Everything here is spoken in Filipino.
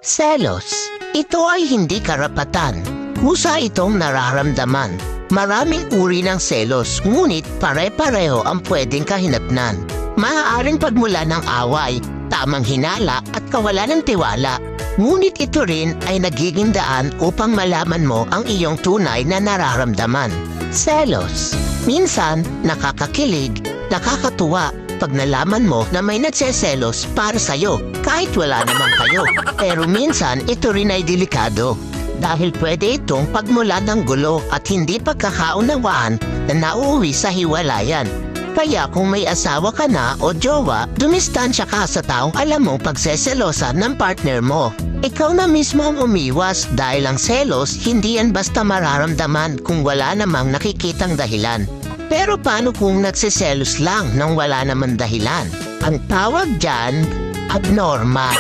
Selos. Ito ay hindi karapatan. Kusa itong nararamdaman. Maraming uri ng selos, ngunit pare-pareho ang pwedeng kahinatnan. Maaaring pagmula ng away, tamang hinala at kawalan ng tiwala. Ngunit ito rin ay nagiging daan upang malaman mo ang iyong tunay na nararamdaman. Selos. Minsan, nakakakilig, nakakatuwa pag nalaman mo na may nagseselos para sa'yo kahit wala naman kayo. Pero minsan, ito rin ay delikado. Dahil pwede itong pagmula ng gulo at hindi pagkakaunawaan na nauuwi sa hiwalayan. Kaya kung may asawa ka na o jowa, dumistansya ka sa taong alam mong pagseselosa ng partner mo. Ikaw na mismo ang umiwas dahil ang selos hindi yan basta mararamdaman kung wala namang nakikitang dahilan. Pero paano kung nagsiselos lang nang wala namang dahilan? Ang tawag dyan, abnormal.